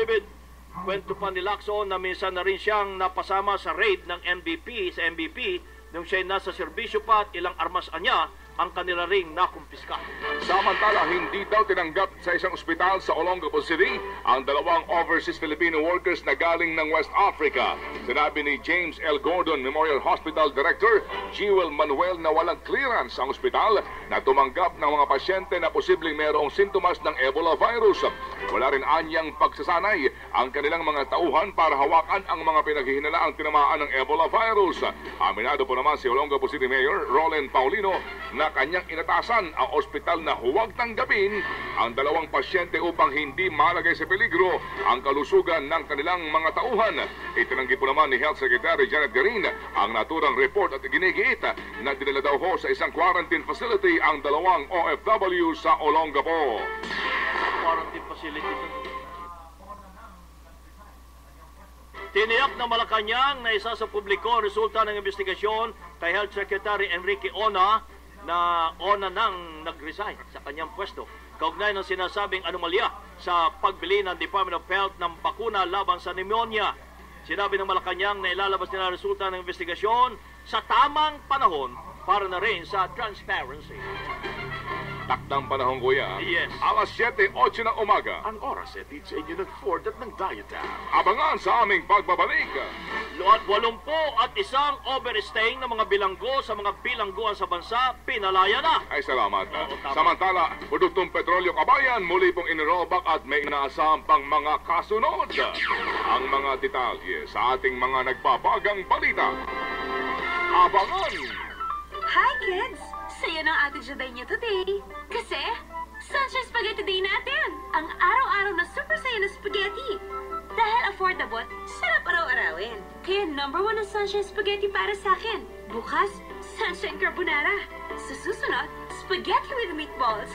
David, kwento pa ni Lacson na minsan na rin siyang napasama sa raid ng MVP nung siya'y nasa serbisyo pa at ilang armas niya ang kanila ring nakumpiska. Samantala, hindi daw tinanggap sa isang ospital sa Olongapo City ang dalawang overseas Filipino workers na galing ng West Africa. Sinabi ni James L. Gordon Memorial Hospital Director Jewel Manuel na walang clearance ang ospital na tumanggap ng mga pasyente na posibleng mayroong sintomas ng Ebola virus. Wala rin anyang pagsasanay ang kanilang mga tauhan para hawakan ang mga pinaghihinalaang tinamaan ng Ebola virus. Aminado po naman si Olongapo City Mayor Roland Paulino na kanyang inatasan ang ospital na huwag tanggapin ang dalawang pasyente upang hindi malagay sa peligro ang kalusugan ng kanilang mga tauhan. Itinanggi po naman ni Health Secretary Janet Garin ang naturang report at ginigiit na dinala daw ho sa isang quarantine facility ang dalawang OFW sa Olongapo. Quarantine facility. Tiniyak na Malacanang na isa sa publiko ang resulta ng investigasyon kay Health Secretary Enrique Ona na nang nag-resign sa kanyang pwesto. Kaugnay ng sinasabing anomalya sa pagbili ng Department of Health ng bakuna laban sa pneumonia. Sinabi ng Malacanang na ilalabas nila ang resulta ng investigasyon sa tamang panahon para na rin sa transparency. Takdang panahon, kuya. Yes. Alas 7:08 ng umaga. Ang oras ay sa inyo ng Ford at ng Dieta. Abangan sa aming pagbabalik. 81 overstaying ng mga bilanggo sa mga bilangguan sa bansa, pinalaya na. Ay, salamat. Oo, tama. Samantala, produktong petrolyo kabayan muli pong inirobak at may inaasahang pang mga kasunod. Ang mga detalye sa ating mga nagbabagang balita. Abangan! Hi, kids! Saya ng ating Juday niyo today. Kasi, Sunshine Spaghetti Day natin! Ang araw-araw na super saya na spaghetti. Dahil affordable, sarap araw-arawin. Kaya #1 ang Sunshine Spaghetti para sa akin. Bukas, Sunshine Carbonara. Sa susunod, Spaghetti with meatballs.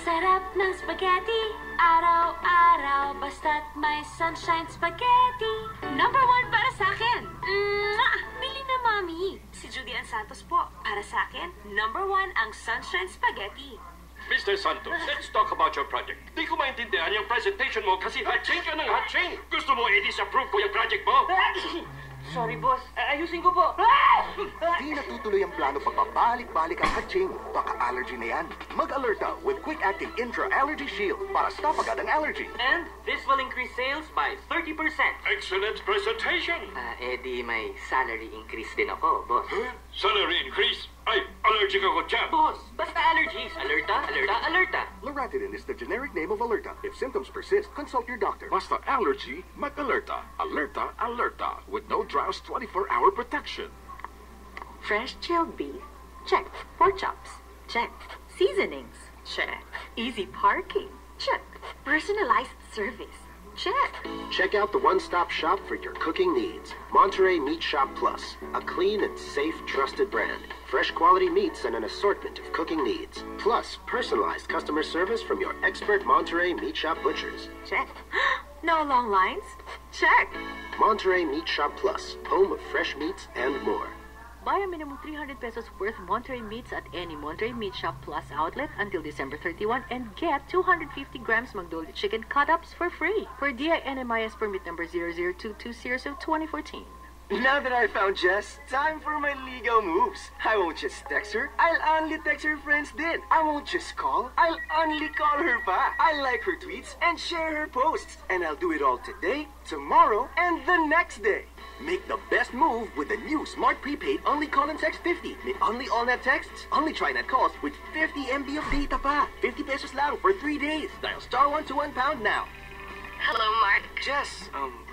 Sarap ng spaghetti, araw-araw, basta't may Sunshine Spaghetti. #1 para sa akin. Bili na, Mami. Si Judy Ann Santos po. Para sa akin, #1 ang Sunshine Spaghetti. Mr. Santos, let's talk about your project. Di ko maintindihan yung presentation mo kasi hatching ka ng hatching. Gusto mo i-disapprove ko yung project mo? Sorry, boss. Ayusin ko po. Di natutuloy ang plano pagpabalik-balik ang hatching. Baka allergy na yan. Mag-alerta with quick-acting intra-allergy shield para stop agad ang allergy. And this will increase sales by 30%. Excellent presentation. Di may salary increase din ako, boss. Huh? Salary increase? Ay, allergic ako dyan. Boss, basta allergies. Alerta, alerta, alerta. Loratadine is the generic name of Alerta. If symptoms persist, consult your doctor. Basta allergy, mag-alerta. Alerta, alerta. With no drows 24-hour protection. Fresh chilled beef? Check. Pork chops? Check. Seasonings? Check. Easy parking? Check. Personalized service? Check. Check out the one-stop shop for your cooking needs. Monterey Meat Shop Plus, a clean and safe, trusted brand. Fresh quality meats and an assortment of cooking needs. Plus, personalized customer service from your expert Monterey Meat Shop butchers. Check. No long lines? Check. Monterey Meat Shop Plus, home of fresh meats and more. Buy a minimum 300 pesos worth Monterey Meats at any Monterey Meat Shop Plus outlet until December 31 and get 250 grams Magnolia chicken cut-ups for free. For DINMIS permit number 00220 of 2014. Now that I found Jess, time for my legal moves. I won't just text her, I'll only text her friends din. I won't just call, I'll only call her pa. I'll like her tweets and share her posts. And I'll do it all today, tomorrow, and the next day. Make the best move with the new Smart Prepaid Only Call and Text 50. May only all-net texts, only try-net calls with 50 MB of data pa. 50 pesos lang for 3 days. Dial *121# now. Hello, Mark. Jess,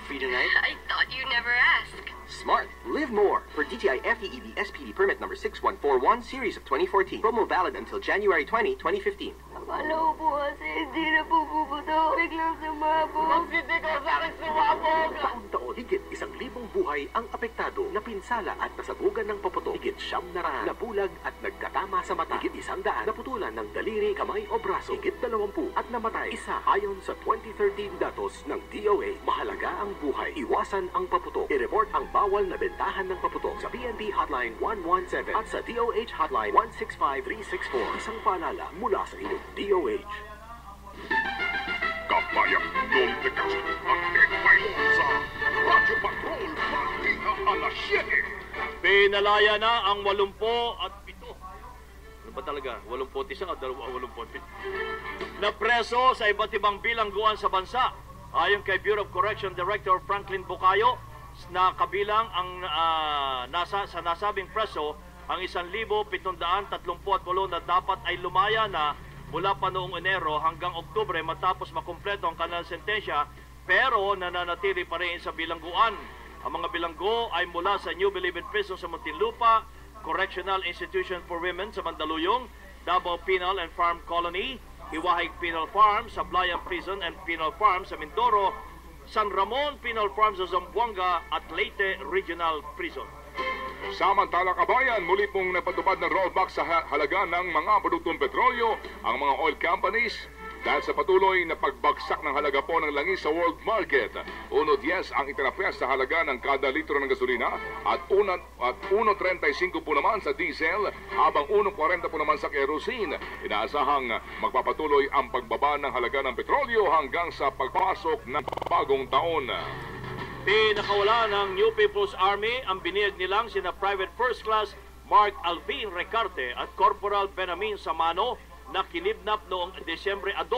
free tonight? I thought you never asked. Smart. Live more. For DTI FEED SPD permit number 6141, series of 2014. Promo valid until January 20, 2015. Akala ko po kasi hindi na po puputo. Biglang sumabog. Magsiti ka sa akin sumabog. Taon-taon, higit 1,000 buhay ang apektado, napinsala at nasabugan ng paputok. Higit 900 nabulag at nagkatama sa mata. Higit 100 naputulan ng daliri, kamay o braso. Higit 20 at namatay. Isa ayon sa 2013 datos ng DOH. Mahalaga ang buhay. Iwasan ang paputok. I-report ang bawal na bentahan ng paputok sa PNP Hotline 117 at sa DOH Hotline 165364. Isang paalala mula sa inyong DOH. Bayak Don de Castro at Ed Bayon sa Radyo Patrol Partiha alas 7. Pinalaya na ang 87. Ano ba talaga? 81 at 87. Na preso sa iba't ibang bilangguan sa bansa. Ayon kay Bureau of Correction Director Franklin Bucayo, na kabilang ang sa nasabing preso ang 1,738 na dapat ay lumaya na mula pa noong Enero hanggang Oktubre matapos makumpleto ang kanilang sentensya, pero nananatili pa rin sa bilangguan. Ang mga bilanggo ay mula sa New Bilibid Prison sa Muntinlupa, Correctional Institution for Women sa Mandaluyong, Davao Penal and Farm Colony, Hiwahig Penal Farm sa Blayan Prison and Penal Farm sa Mindoro, San Ramon Penal Farm sa Zamboanga at Leyte Regional Prison. Samantala kabayan, muli pong napatupad ng rollback sa halaga ng mga produktong petrolyo ang mga oil companies dahil sa patuloy na pagbagsak ng halaga po ng langis sa world market. 1.10 ang itinapyas sa halaga ng kada litro ng gasolina at 1.35 po naman sa diesel habang 1.40 po naman sa kerosene. Inaasahang magpapatuloy ang pagbaba ng halaga ng petrolyo hanggang sa pagpasok ng bagong taon. Pinakawala ng New People's Army ang biniyag nilang sina Private First Class Mark Alvin Recarte at Corporal Benjamin Samano na kinidnap noong Desyembre 2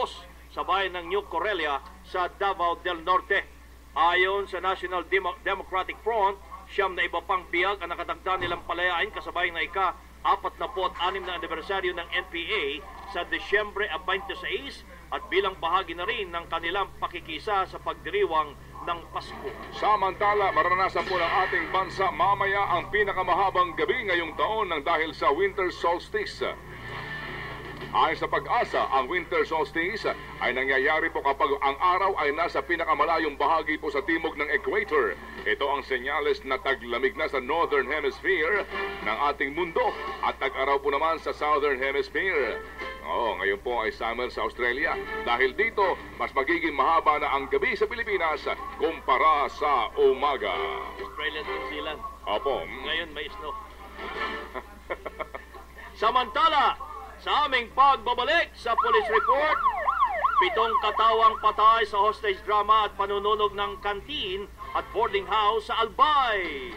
sa bayan ng New Corelia sa Davao del Norte. Ayon sa National Democratic Front, siyam na iba pang biyag ang nakatagda nilang palayain kasabay ng ika-46 na anibersaryo ng NPA sa Desyembre 26 at bilang bahagi na rin ng kanilang pakikisa sa pagdiriwang ng Pasko. Samantala, maranasan po ng ating bansa mamaya ang pinakamahabang gabi ngayong taon ng dahil sa winter solstice. Ayon sa Pag-asa, ang winter solstice ay nangyayari po kapag ang araw ay nasa pinakamalayong bahagi po sa timog ng equator. Ito ang senyales na taglamig na sa northern hemisphere ng ating mundo at tag-araw po naman sa southern hemisphere. Ngayon po ay summer sa Australia. Dahil dito, mas magiging mahaba na ang gabi sa Pilipinas kumpara sa umaga. Australia at New Zealand. Opo. Ngayon may snow. Samantala, sa aming pagbabalik sa police report, 7 katawang patay sa hostage drama at panununog ng kantin at boarding house sa Albay.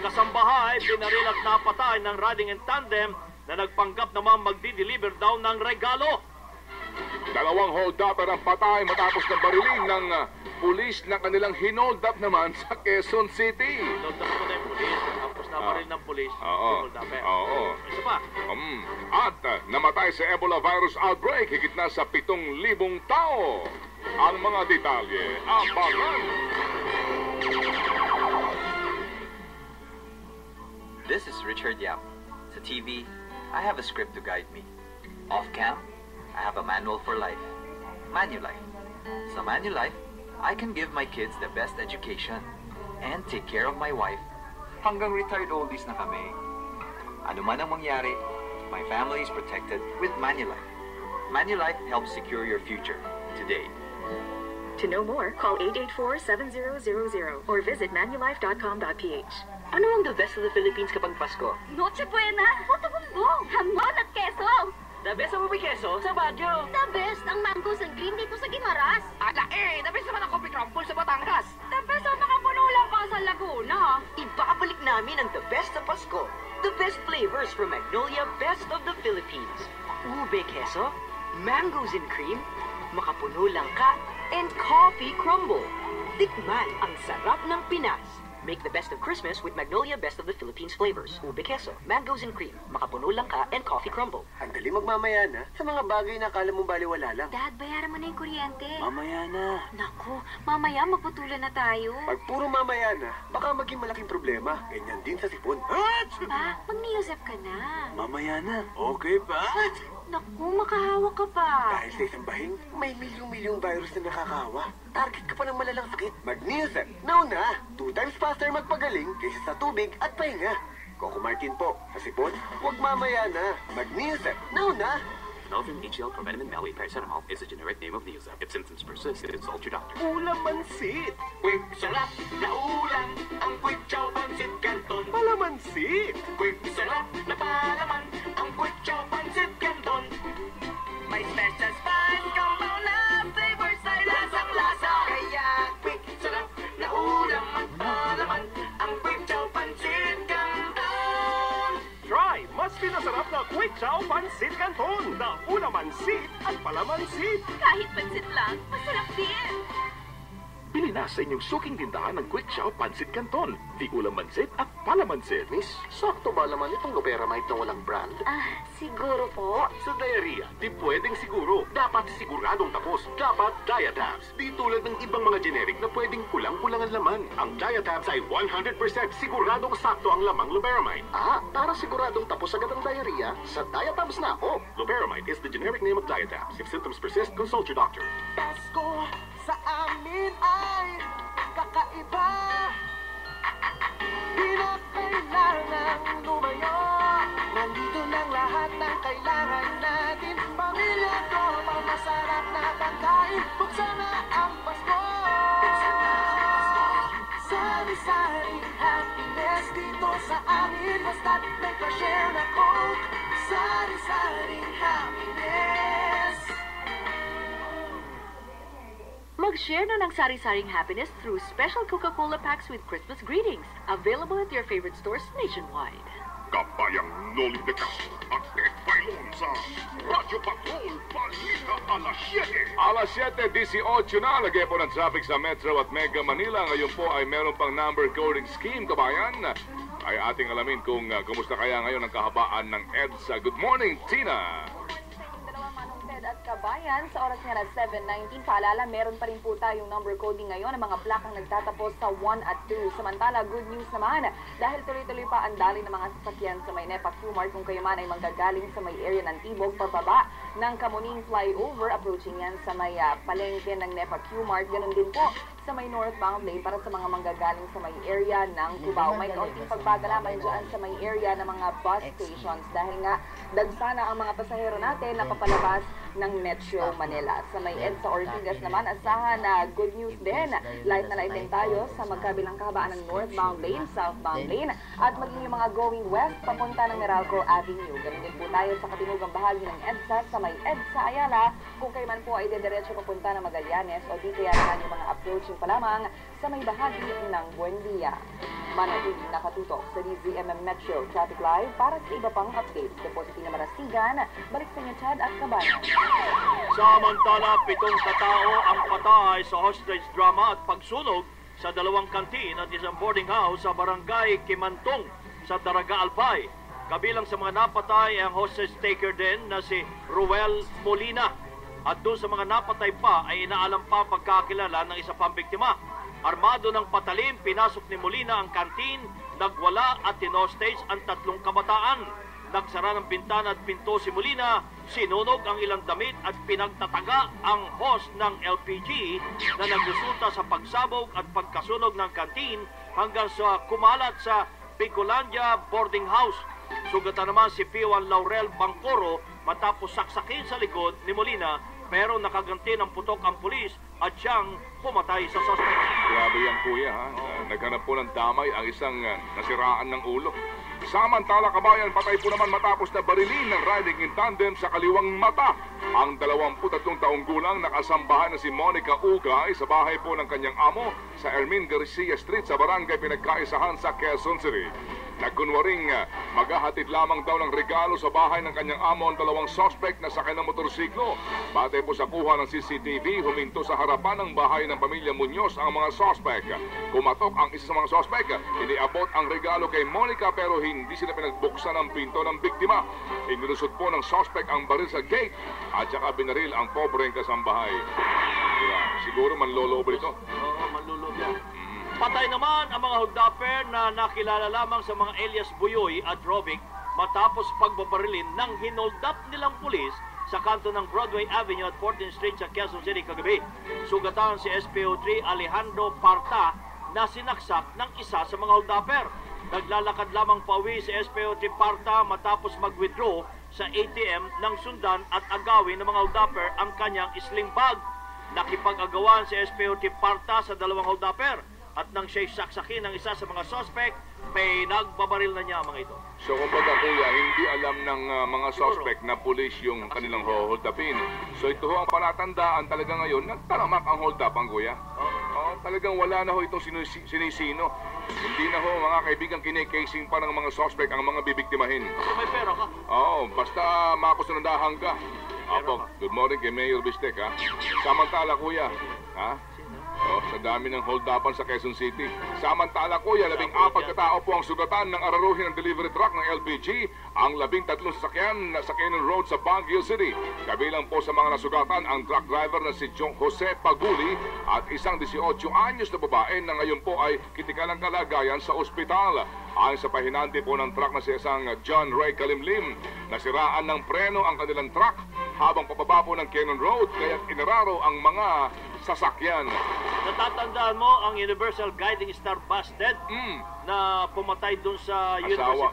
Kasambahay, binaril at napatay ng riding in tandem na nagpanggap naman magdi-deliver daw ng regalo. 2 hold-upper ang patay matapos ng barilin ng pulis na kanilang hinold up naman sa Quezon City. Hinold up ko na yung pulis, tapos nabaril ng pulis. Oo. Isa pa. At namatay sa Ebola virus outbreak, higit na sa 7,000 tao. Ang mga detalye, abangan. This is Richard Yap. Sa TV, I have a script to guide me. Off-cam, I have a manual for life. Manulife. Sa Manulife, I can give my kids the best education and take care of my wife hanggang retired oldies na kami. Ano man ang mangyari, my family is protected with Manulife. Manulife helps secure your future today. To know more, call 884-7000 or visit manulife.com.ph. Ano ang the best of the Philippines kapag Pasko? Noche Buena, Puto Bumbong, hamon at keso. The best ang ube keso sa Baguio. The best ang mangoes and cream dito sa Guimaras. The best naman ang coffee crumble sa Batangas. The best ang makapuno lang pa sa Laguna. Ibabalik namin ang the best sa Pasko. The best flavors from Magnolia, best of the Philippines. Ube keso, mangoes and cream, makapuno lang ka, and coffee crumble. Tikman ang sarap ng Pinas. Make the best of Christmas with Magnolia Best of the Philippines flavors. Ube queso, mangoes and cream, makapuno lang ka, and coffee crumble. Ang dali magmamaya na sa mga bagay na akala mong baliwala lang. Dad, bayaran mo na yung kuryente. Mamaya na. Naku, mamaya magputulan na tayo. Pag puro mamaya na, baka maging malaking problema. Ganyan din sa sipon. Pa, mag-Niosep ka na. Mamaya na. Okay ba? Naku, makahawak ka pa. Dahil sa isang bahing, may milyong-milyong virus na nakakahawa. Target ka pa ng malalang sakit. Mag-Niosep. Now 2 times faster magpagaling kaysa sa tubig at pahinga. Coco Martin po. Sa sipon, huwag mamaya na. Mag-Niosep. Now Melvin HCl Provenamine Melly Paracetamol is a generic name of Niosep. If symptoms persist, consult your doctor. Ulam mansit. Quick sarap na ulam, ang quick chow pansit canton. Palamansit. Quick sarap na palaman, ang quick chow pansit canton. May special spice compound na pansit. Kahit pansit lang, masarap din. Bili na sa inyong suking tindahan ng Quick Chow Pansit Canton. Di ulam mansit at palamansit. Miss, sakto ba naman itong Loperamide na walang brand? Siguro po. Sa diarrhea, di pwedeng siguro. Dapat siguradong tapos. Dapat Diatabs. Di tulad ng ibang mga generic na pwedeng kulang-kulang ang laman. Ang Diatabs ay 100% siguradong sakto ang lamang Loperamide. Para siguradong tapos agad ang diarrhea, sa Diatabs na ako. Loperamide is the generic name of Diatabs. If symptoms persist, consult your doctor. Pasko sa amin ay kakaiba. Di na kailangang lumayo. Nandito ng lahat ng kailangan natin. Pamilya ko, masarap na pagkain. Buksan na ang Pasko. Sari-saring happiness dito sa amin. Basta't may ka-share na Coke. Sari-saring happiness. Mag-share na ng sari-saring happiness through special Coca-Cola packs with Christmas greetings. Available at your favorite stores nationwide. Kabayang Noli de Castro at Ted Bailon sa Radyo Patrol, Balita alas 7. Alas 7:18 na, lagay po ng traffic sa Metro at Mega Manila. Ngayon po ay meron pang number coding scheme, kabayan. Ay ating alamin kung kumusta kaya ngayon ang kahabaan ng EDSA. Good morning, Tina! At kabayan, sa oras nga na 7:19, paalala, meron pa rin po tayong number coding ngayon ng mga black ang nagtatapos sa 1 at 2. Samantala, good news naman, dahil tuloy-tuloy pa ang daloy ng mga sasakyan sa may NEPA Q-Mart kung kayo man ay manggagaling sa may area ng Tibog, pababa ng Kamuning Flyover, approaching yan sa may palengke ng NEPA Q-Mart. Ganun din po sa may northbound lane para sa mga manggagaling sa may area ng Cubao. May kaunting pagbagalambay dyan sa may area ng mga bus stations dahil nga dagsana ang mga pasahero natin na papalabas ng Metro Manila. Sa may EDSA Ortigas naman, asahan na good news din. Light na light din tayo sa magkabilang kahabaan ng northbound lane, southbound lane, at maging yung mga going west papunta ng Meralco Avenue. Ganun din po tayo sa katimugang bahagi ng EDSA sa may EDSA Ayala kung kayo man po ay dediretso papunta ng Magallanes o di kaya naman yung mga approaching pa lamang sa may bahagi ng Buendia. Manatiling nakatutok sa DZMM Metro Traffic Live para sa iba pang updates. Ito si Tina Marasigan. Balik sa inyo, Chad at Kabayan. Samantala, 7 katao ang patay sa hostage drama at pagsunog sa 2 kantin at isang boarding house sa barangay Kimantong sa Daraga Albay. Kabilang sa mga napatay ang hostage taker din na si Ruel Molina. At doon sa mga napatay pa ay inaalam pa pagkakilala ng isa pang biktima. Armado ng patalim, pinasok ni Molina ang kantin, nagwala at tinostage ang 3 kabataan. Nagsara ng bintana at pinto si Molina, sinunog ang ilang damit at pinagtataga ang hose ng LPG na nagresulta sa pagsabog at pagkasunog ng kantin hanggang sa kumalat sa Bicolandia Boarding House. Sugatan naman si Piwan Laurel Bangkoro matapos saksakin sa likod ni Molina pero nakaganti ng putok ang pulis at siyang pumatay sa suspect. Grabe yan, kuya, ha? Naghanap po ng damay ang isang nasiraan ng ulo. Samantala, kabayan, patay po naman matapos na barilin ng riding in tandem sa kaliwang mata. Ang 23 taong gulang nakasambahan na si Monica Ugay sa bahay po ng kanyang amo sa Ermin Garcia Street sa barangay Pinagkaisahan sa Quezon City. Nagkunwaring maghahatid lamang daw ng regalo sa bahay ng kanyang amo ang 2 suspect na sakay ng motorsiklo. Batay po sa kuha ng CCTV, huminto sa harapan ng bahay ng pamilya Muñoz ang mga suspect. Kumatok ang isa sa mga suspect. Iniabot ang regalo kay Monica pero hindi sila pinagbuksan ang pinto ng biktima. Inilusot po ng suspect ang baril sa gate at saka binaril ang pobreng kasambahay. Siguro manlolobo ito. Oo, manlolobo yan. Patay naman ang mga holdapper na nakilala lamang sa mga alias Buyoy at Robic matapos pagbabarilin ng hinoldap nilang pulis sa kanto ng Broadway Avenue at 14th Street sa Quezon City kagabi. Sugatan si SPO3 Alejandro Parta na sinaksak ng isa sa mga holdapper. Naglalakad lamang pauwi si SPO3 Parta matapos mag-withdraw sa ATM ng sundan at agawin ng mga holdapper ang kanyang sling bag. Nakipag-agawan si SPO3 Parta sa 2 holdapper. At nang siya'y saksakin ng isa sa mga suspect, may nagbabaril na niya mga ito. So kumbaga kuya, hindi alam ng mga suspect na pulis yung kanilang hold upin. So ito ho ang palatandaan talaga ngayon, nagtalamak ang hold up ang kuya. Talagang wala na ho itong sinisino. Hindi na ho mga kaibigan kinikasing pa ng mga suspect ang mga bibiktimahin. Kasi may pera ka. Oo, basta makusunadahan ka. Apo, good morning kay Mayor Bistek, ha? Samantala, kuya, ha? Oh, sa dami ng hold-upan sa Quezon City. Samantala, kuya, 14 katao po ang sugatan ng araruhin ng delivery truck ng LPG, ang 13 sasakyan sa Cannon Road sa Baguio City. Kabilang po sa mga nasugatan ang truck driver na si Jose Paguli at isang 18 anyos na babae na ngayon po ay kitikalang kalagayan sa ospital. Ayon sa pahinante po ng truck na si isang John Ray Kalimlim, nasiraan ng preno ang kanilang truck habang pababa po ng Cannon Road, kaya inararo ang mga sasakyan. Natatandaan mo ang Universal Guiding Star Bus, Ted? Na pumatay dun sa university.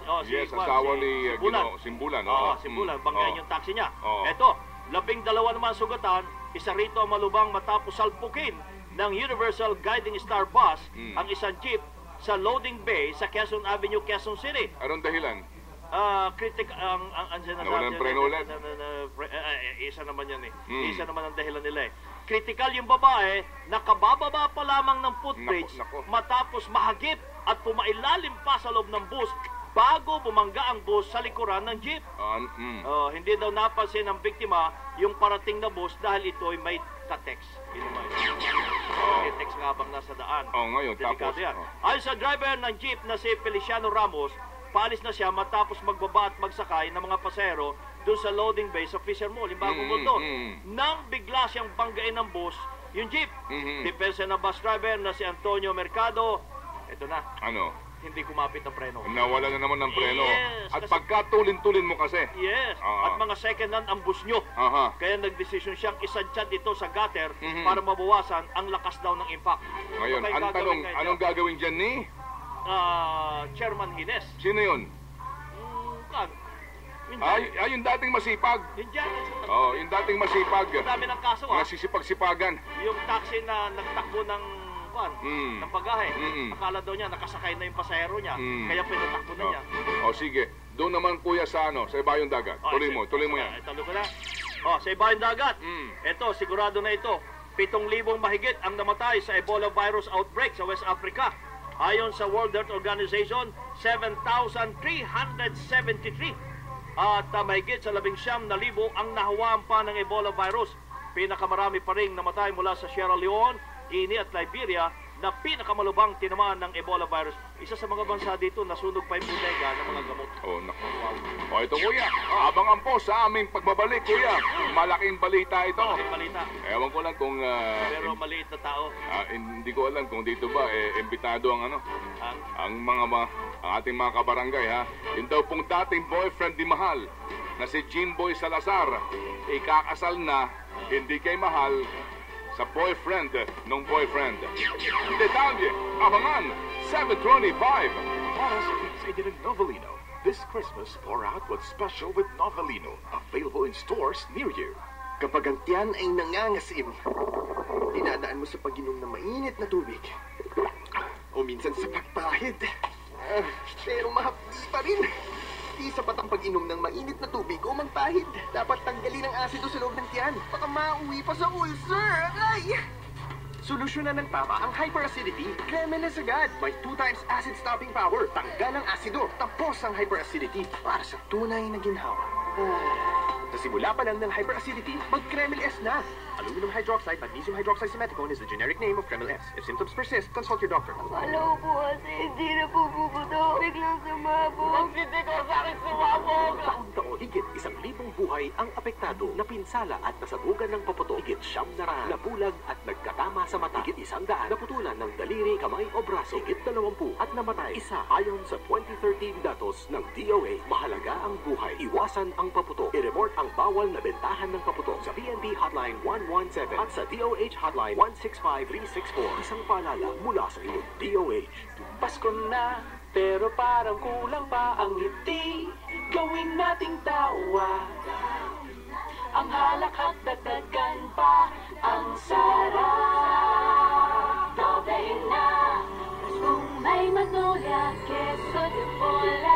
Asawa ni Simbulan. Simbulan. Banggayan yung taxi niya. Eto, 12 naman sugatan, isa rito ang malubang matapos salpukin ng Universal Guiding Star Bus ang isang jeep sa loading bay sa Quezon Avenue, Quezon City. Anong dahilan? Nawalan ng preno ulit? Isa naman yan eh. Isa naman ang dahilan nila eh. Critical yung babae, nakabababa pa lamang ng footbridge matapos mahagip at pumailalim pa sa loob ng bus bago bumangga ang bus sa likuran ng jeep. Hindi daw napansin ng biktima yung parating na bus dahil ito ay may ka-text. Text nga bang nasa daan. Ngayon, tapos. Ayon sa driver ng jeep na si Feliciano Ramos, paalis na siya matapos magbaba at magsakay ng mga pasahero doon sa loading bay sa Fisher Mall, yung bagong mall doon. Nang bigla siyang banggain ng bus, yung jeep. Depensa ng bus driver na si Antonio Mercado, eto na. Ano? Hindi kumapit ang preno. Nawala na naman ng preno. Yes, at pagkatulin-tulin mo kasi. Yes. At mga second hand ang bus nyo. Kaya nagdesisyon siyang isadjad ito sa gutter para mabawasan ang lakas daw ng impact. Ngayon, ang tanong, anong gagawin dyan ni? Chairman Hines. Sino yun? Yung dating masipag. Yung dating masipag. Ang dami ng kaso, Nasisipag-sipagan. Yung taxi na nagtakbo ng pagahe. Akala daw niya, nakasakay na yung pasahero niya. Kaya pinatakbo na niya. Sige. Doon naman kuya sa Ibayong Dagat. Tuloy mo yan. Tuloy ko na. Sa Ibayong Dagat. Ito, sigurado na ito. 7,000 mahigit ang namatay sa Ebola virus outbreak sa West Africa. Ayon sa World Health Organization, 7,373. At mahigit sa 19,000 ang nahuwaan pa ng Ebola virus. Pinakamarami pa rin namatay mula sa Sierra Leone, Guinea at Liberia na pinakamalubang tinamaan ng Ebola virus. Isa sa mga bansa dito, nasunog pa yung bodega ng mga gamot. Ito kuya, abangan po sa aming pagbabalik kuya. Malaking balita ito. Malaking balita. Ewan ko lang kung... pero maliit na tao. Hindi ko alam kung dito ba, imbitado ang ang ating mga kabarangay, ha? Yung daw pong dating boyfriend ni Mahal, na si Jimboy Salazar, ikakasal na, hindi kay Mahal, sa boyfriend nung boyfriend. Detalye, abangan, 7:25. Para sa pizza ng Novelino, this Christmas, pour out what's special with Novelino. Available in stores near you. Kapag ang tiyan ay nangangasim, dinadaan mo sa pag-inom ng mainit na tubig. O minsan sa pagpahid. Pero mahapdi pa rin. Di sapat ang pag-inom ng mainit na tubig o magpahid. Dapat tanggalin ang asido sa loob ng tiyan. Baka mauwi pa sa ulcer. Ay! Solusyon na ng tama ang hyperacidity. Cremeles agad. May 2 times acid stopping power. Tanggal ang asido. Tapos ang hyperacidity. Para sa tunay na ginhawa. Sa simula pa lang ng hyperacidity, mag-Kremel S na. Aluminum hydroxide, magnesium hydroxide simeticone is the generic name of Kremel S. If symptoms persist, consult your doctor. Alam po kasi hindi na po puputo. Biglang sumabog. Hindi ko sa akin sumabog. Taon-taon, higit 1,000 buhay ang apektado, napinsala at nasabugan ng paputok. Higit 900 nabulag at nagkatama sa mata. Higit 100 naputulan ng daliri, kamay o braso. Higit 20 at namatay. Isa ayon sa 2013 datos ng DOH. Mahalaga ang buhay. Iwasan ang paputok. I-report ang bawal na bentahan ng paputok sa PNP Hotline 117 at sa DOH Hotline 165364. Isang paalala mula sa inyong DOH. Pasko na, pero parang kulang pa ang ngiti. Gawin nating tawa. Ang halakak dagdagan pa ang sarap. Novein na. Kung may Magnolia, Queso de Bola,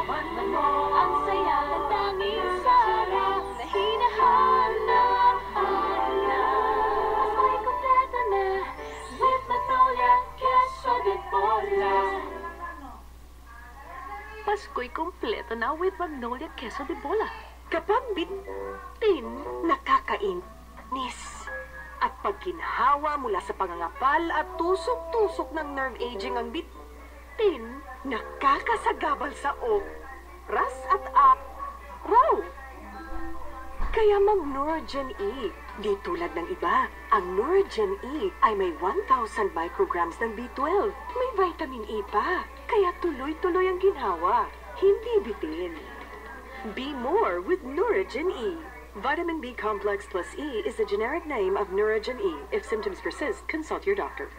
mo ang saya ng tanging sarap na hinahanap. Ako'y kompleto na with Magnolia, Queso de Bola. Pasko'y kompleto na with Magnolia Queso de Bola. Kapag bitin, nakakainis. At pag ginhawa mula sa pangangapal at tusok-tusok ng nerve aging ang bitin, nakakasagabal sa oras at araw. Kaya mag-Norogen E. Di tulad ng iba, ang Norogen E ay may 1,000 micrograms ng B12. May vitamin E pa, kaya tuloy-tuloy ang ginhawa, hindi bitin. Be more with Norogen E. Vitamin B Complex plus E is the generic name of Norogen E. If symptoms persist, consult your doctor.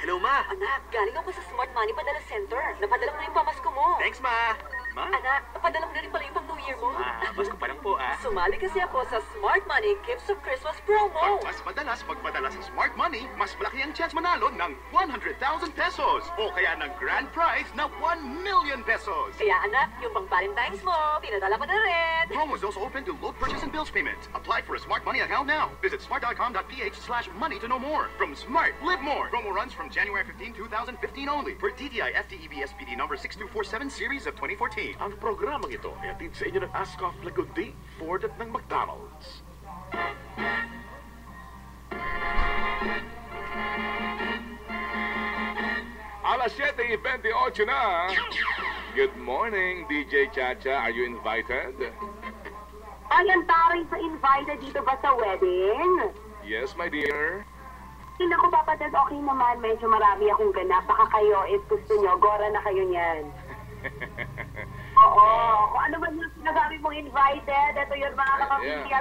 Hello, Ma. Anak, galing ako sa Smart Money Padala Center. Napadala ko na yung pamasko mo. Thanks, Ma. Ma? Anak, napadala ko na rin pala yung pang New Year mo. Basko pa lang po, Sumali kasi ako sa Smart Money Gifts of Christmas promo. Mas madalas magpadala sa Smart Money, mas malaki ang chance manalo ng 100,000 pesos o kaya ng grand prize na 1 million pesos. Kaya anak, yung pang Valentine's mo, pinadala ko na rin. Promo is also open to load purchase and bills payment. Apply for a Smart Money account now. Visit smart.com.ph/money to know more. From Smart, live more. Promo runs from January 15, 2015 only for DTI FTEB SPD number 6247 series of 2014. Ang programang ito ay atid sa inyo ng Ascoff Lagodi, Ford at ng McDonald's. Alas 7:28 na. Good morning, DJ Chacha. Are you invited? Ay, ang taray sa invited dito ba sa wedding? Yes, my dear. Hindi ko papatid, okay naman. Medyo marami akong ganap. Baka kayo, if gusto nyo, gora na kayo niyan. Oo, kung ano man yung sinasabi mong invited, ito yun mga kapamilya.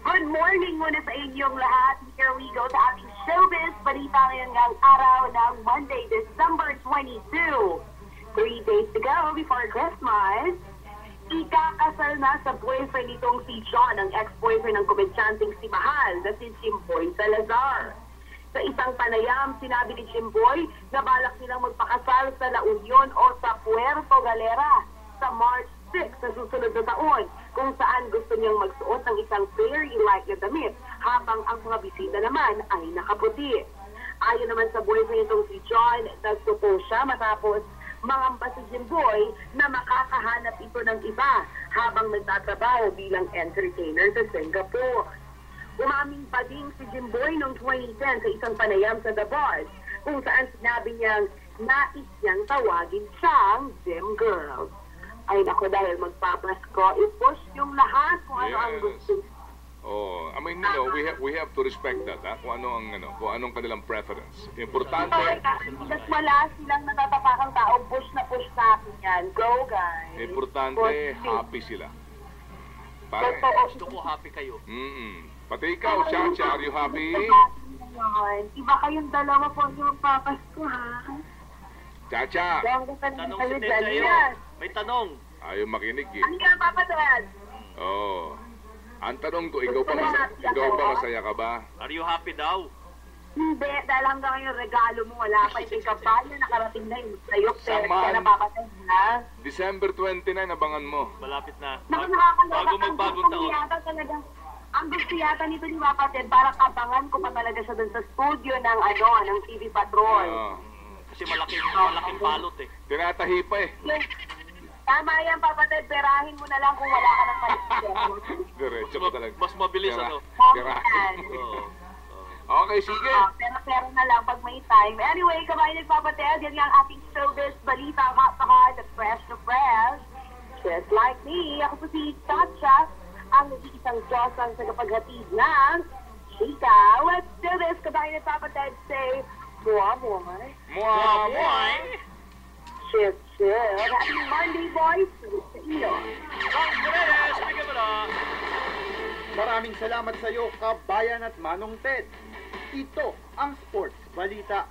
Good morning muna sa inyong lahat. Here we go sa ating showbiz. Balita ngayon ng araw ng Monday, December 22. 3 days to go before Christmas. Ikakasal na sa boyfriend nitong si John, ang ex-boyfriend ng komedyanteng si Mahal na si Jimboy Salazar. Sa isang panayam, sinabi ni Jimboy na balak nilang magpakasal sa La Union o sa Puerto Galera sa March 6 sa susunod na taon, kung saan gusto niyang magsuot ng isang fairy-like na damit habang ang mga bisita naman ay nakaputi. Ayon naman sa boyfriend nitong si John, nagsuko siya matapos mangamba si Jimboy na makakahanap ito ng iba habang nagtatrabaho bilang entertainer sa Singapore. Umaming pa din si Jimboy noong 2010 sa isang panayam sa The Bars, kung saan sinabi niyang nais niyang tawagin siyang Jim Girl. Ay nako, dahil magpapasko, i-push yung lahat kung ano ang gusto. Oh, I mean, you know, we have to respect that, ha? Kung anong kanilang preference. Importante. Mas wala silang natatapakang tao, push na natin yan. Go, guys. Importante, happy sila. Gusto ko happy kayo. Pati ikaw, Chacha, are you happy? Iba kayong dalawa po yung papasko, ha? Chacha! Tanong si Ted sa'yo. May tanong. Ayaw makinig, eh. Ano nga, Papa Ted? Oo. Ang tanong ko, ikaw ba masaya ka ba? Are you happy daw? Hindi, dahil hanggang ngayon regalo mo, wala pa yung kampanya, nakarating na yung sa'yo, pero Saman. kaya napapatay na. December 29, abangan mo. Malapit na. Bago magbagong taon. Ang gusto yata nito ni Papa Ted, parang abangan ko pa talaga siya dun sa studio ng ng TV Patrol. Kasi malaking balot eh. Tinatahi pa eh. Tama yan, Papa Ted, perahin mo na lang kung wala ka ng palit. Diretso pa talaga. Mas mabilis Perahin. Okay, sige. Pero na lang pag may time. Anyway, kabayan nagpapatel, yan nga ang ating showbiz balita, hot to hot at fresh to fresh. Just like me, ako po si Chacha, ang nag-iisang Diyosang sa kapaghatid ng Chika. Let's do this, kabayan nagpapatel, say, Mua Mua. Mua Mua. Chip, chip. Happy Monday, boys. Sa iyo. Maraming salamat sa iyo, kabayan at Manong Ted. Ito ang sports balita.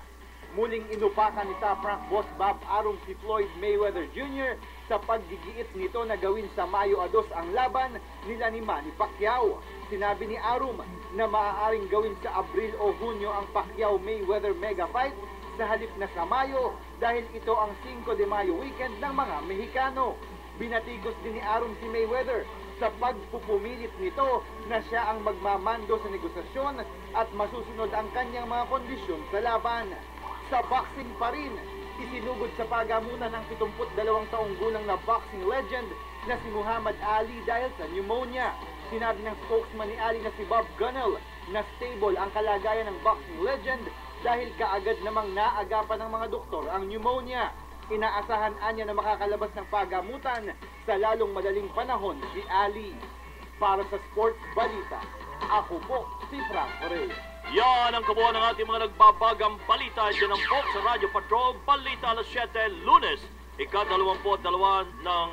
Muling inupakan ni Top Rank Boss Bob Arum si Floyd Mayweather Jr. sa paggigiit nito na gawin sa Mayo 2 ang laban nila ni Manny Pacquiao. Sinabi ni Arum na maaaring gawin sa Abril o Hunyo ang Pacquiao-Mayweather mega fight sa halip na sa Mayo dahil ito ang 5 de Mayo weekend ng mga Mexicano. Binatikos din ni Arum si Mayweather sa pagpupumilit nito na siya ang magmamando sa negosasyon at masusunod ang kanyang mga kondisyon sa laban. Sa boxing pa rin, isinugod sa pagamunan ng 72 taong gulang na boxing legend na si Muhammad Ali dahil sa pneumonia. Sinabi ng spokesman ni Ali na si Bob Gunnell na stable ang kalagayan ng boxing legend dahil kaagad namang naagapan ng mga doktor ang pneumonia. Inaasahan anya na makakalabas ng pagamutan sa lalong madaling panahon si Ali. Para sa Sports Balita, ako po si Frank Reyes. Yan ang kabuuan ng ating mga nagbabagang balita. Yan ang po sa Radio Patrol, Balita alas 7, Lunes, ika-22 ng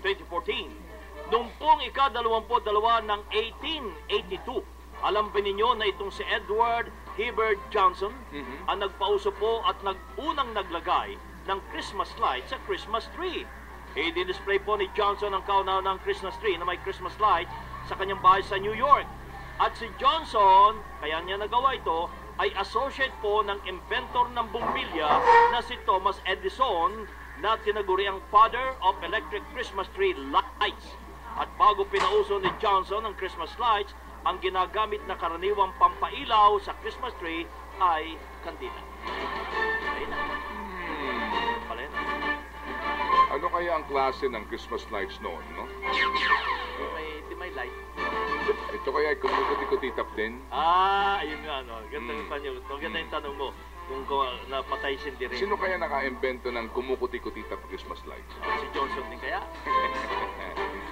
2014. Noong pong ika-22 ng 1882, alam ba ninyo na itong si Edward Hibbert Johnson ang nagpauso po at unang naglagay ng Christmas light sa Christmas tree. I-display po ni Johnson ang kauna-unang Christmas tree na may Christmas light sa kanyang bahay sa New York. At si Johnson, kaya niya nagawa ito, ay associate po ng inventor ng bumbilya na si Thomas Edison na tinaguri ang father of electric Christmas tree lights. At bago pinauso ni Johnson ang Christmas lights, ang ginagamit na karaniwang pampailaw sa Christmas tree ay kandila. Ayun na. Palin. Ano kaya ang klase ng Christmas lights noon, no? May light. Ito kaya ay kumukuti-kutitap din? Ayun nga, no? Ganda yung tanong mo. Kung napatay si Direk. Sino kaya naka-invento ng kumukuti-kutitap Christmas lights? Si Johnson din kaya?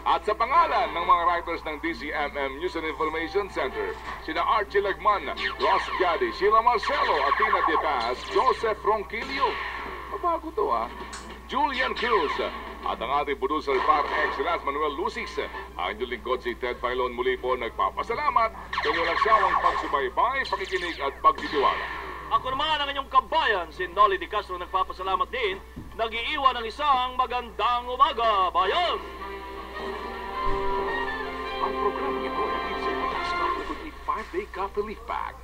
At sa pangalan ng mga writers ng DCMM News and Information Center, sina Archie Lagman, Ross Gadi, Sheila Marcelo, Atina De Paz, Joseph Ronquillo. Mabago to, Julian Cruz, at ang ating producer par excellence Manuel Lucis. Ang inyong lingkod si Ted Filon muli po nagpapasalamat sa inyong nagsawang pagsubaybay, pakikinig at pagtitiwala. Ako naman ang inyong kabayan, si Nolly Di Castro, nagpapasalamat din. Nag-iiwan ng isang magandang umaga, bayan! Ang programa ito ay sa Ascot Liquid 5-Day Coffee Leaf Pack.